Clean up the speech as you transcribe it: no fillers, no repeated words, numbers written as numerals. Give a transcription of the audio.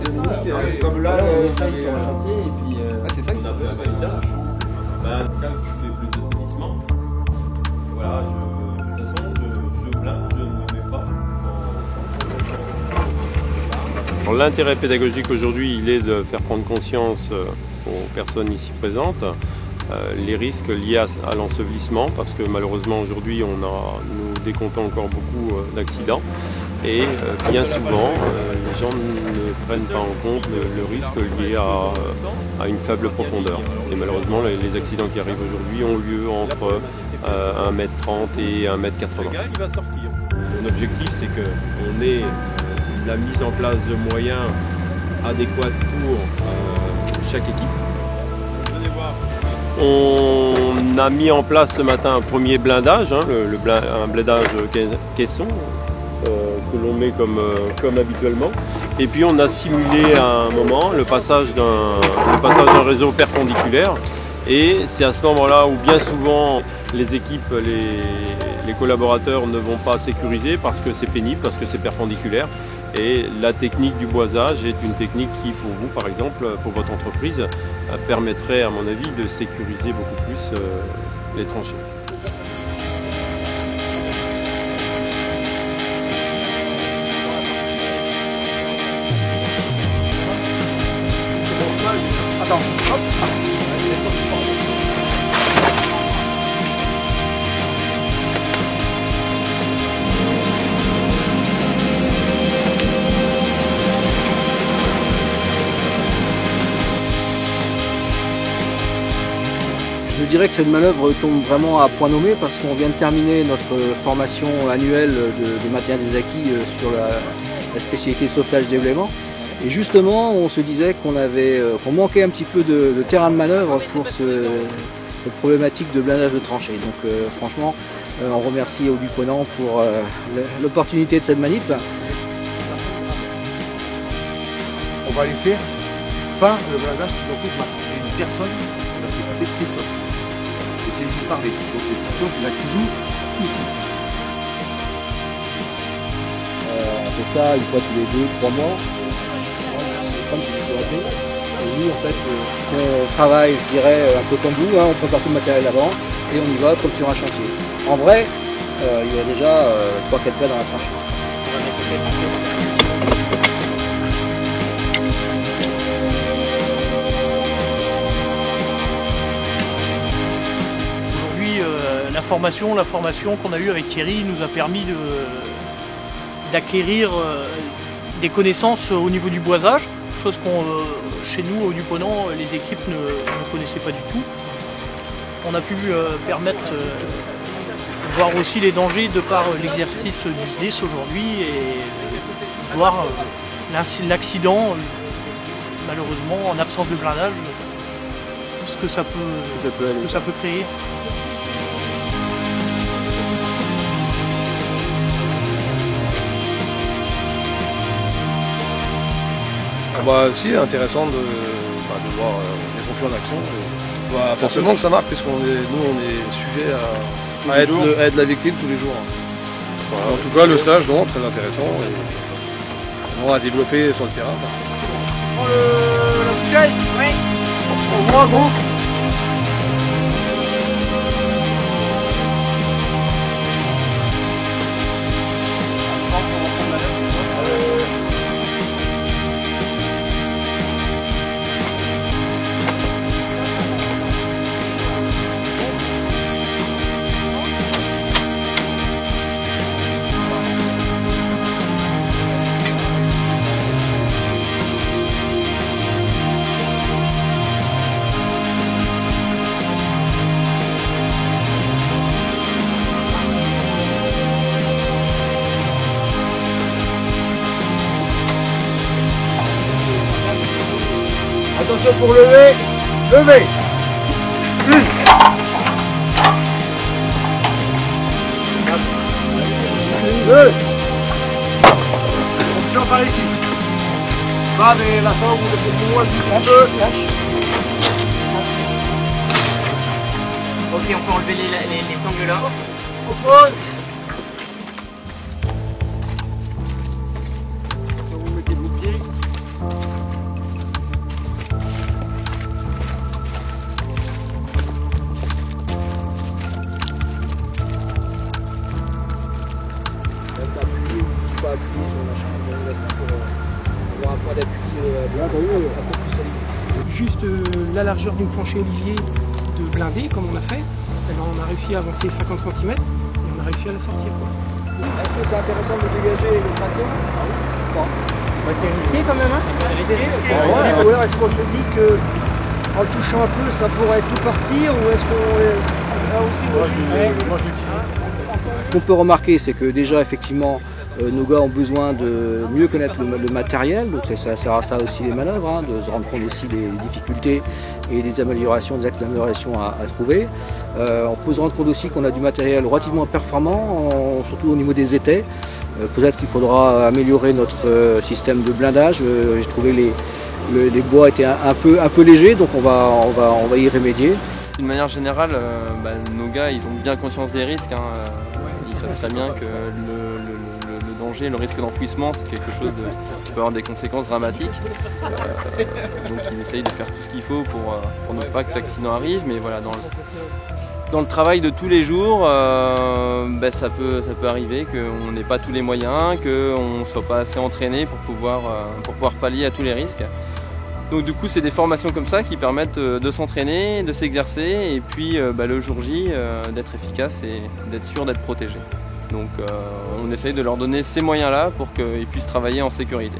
2 minutes. Comme là, On essaye sur un chantier et puis. c'est ça. On a fait un balisage. En tout cas, je fais plus d'assainissement. Voilà, de toute façon, je plains, je ne me mets pas. L'intérêt pédagogique aujourd'hui, il est de faire prendre conscience aux personnes ici présentes les risques liés à l'ensevelissement, parce que malheureusement aujourd'hui nous décomptons encore beaucoup d'accidents et bien souvent les gens ne prennent pas en compte le risque lié à une faible profondeur. Et malheureusement les accidents qui arrivent aujourd'hui ont lieu entre 1,30 m et 1,80 m. Mon objectif, c'est qu'on ait la mise en place de moyens adéquats pour chaque équipe. Venez voir. On a mis en place ce matin un premier blindage, un blindage caisson que l'on met comme habituellement. Et puis on a simulé à un moment le passage d'un réseau perpendiculaire. Et c'est à ce moment-là où bien souvent les équipes, les collaborateurs ne vont pas sécuriser parce que c'est pénible, parce que c'est perpendiculaire. Et la technique du boisage est une technique qui, pour vous, par exemple, pour votre entreprise, permettrait, à mon avis, de sécuriser beaucoup plus les tranchées. Attends, hop. Je dirais que cette manœuvre tombe vraiment à point nommé parce qu'on vient de terminer notre formation annuelle de maintien des acquis sur la spécialité sauvetage-déblaiement. Et justement, on se disait qu'on manquait un petit peu de terrain de manœuvre pour cette problématique de blindage de tranchées. Donc franchement, on remercie Auduponant pour l'opportunité de cette manip. On va aller faire pas le blindage qu'ils ont fait ce matin. C'est une personne qui va s'occuper de Christophe. Et c'est lui qui parlait. Donc c'est Christophe qui l'a toujours ici. On fait ça une fois tous les 2-3 mois. Comme c'est du CAP. Et nous, en fait, on travaille, je dirais, un peu comme vous, on prépare tout le matériel avant et on y va comme sur un chantier. En vrai, il y a déjà 3-4 plats dans la tranchée. Aujourd'hui, la formation qu'on a eue avec Thierry nous a permis d'acquérir des connaissances au niveau du boisage, chose qu'on, chez nous, au Auduponant, les équipes ne connaissaient pas du tout. On a pu permettre de voir aussi les dangers de par l'exercice du SDIS aujourd'hui et voir l'accident, malheureusement, en absence de blindage, ce que ça peut créer. Bah si, intéressant de voir les pompiers en action. Bah, forcément que ça marque puisqu'on est, nous on est sujet à être la victime tous les jours. Voilà. En tout cas le stage non, très intéressant et on va développer sur le terrain. La bouteille. Oui. Au moins gros. Attention pour lever, levez. Deux. Attention par ici. Va mais la sangle de ce bout un petit peu. Ok, on peut enlever les sangles là. On pose. Vous mettez vos pieds. point d'appui un peu plus solide. Juste la largeur d'une plancher olivier de blindé, comme on a fait, eh ben, on a réussi à avancer 50 cm et on a réussi à la sortir. Est-ce que c'est intéressant de dégager le traction? C'est risqué quand même, hein? Est-ce qu'on se dit que en touchant un peu, ça pourrait tout partir, ou est-ce qu'on là aussi Ce qu'on peut remarquer, c'est que déjà effectivement nos gars ont besoin de mieux connaître le matériel, donc ça sert à ça aussi les manœuvres, hein, de se rendre compte aussi des difficultés et des améliorations, des axes d'amélioration à trouver. On peut se rendre compte aussi qu'on a du matériel relativement performant, surtout au niveau des étais. Peut-être qu'il faudra améliorer notre système de blindage. J'ai trouvé les bois étaient un peu légers, donc on va y remédier. D'une manière générale, nos gars ils ont bien conscience des risques. Ils savent très bien que le danger, le risque d'enfouissement, c'est quelque chose qui peut avoir des conséquences dramatiques. Donc ils essayent de faire tout ce qu'il faut pour ne pas que l'accident arrive. Mais voilà, dans le travail de tous les jours, ça peut arriver qu'on n'ait pas tous les moyens, qu'on ne soit pas assez entraîné pour pouvoir pallier à tous les risques. Donc du coup c'est des formations comme ça qui permettent de s'entraîner, de s'exercer et puis le jour J d'être efficace et d'être sûr d'être protégé. Donc on essaye de leur donner ces moyens-là pour qu'ils puissent travailler en sécurité.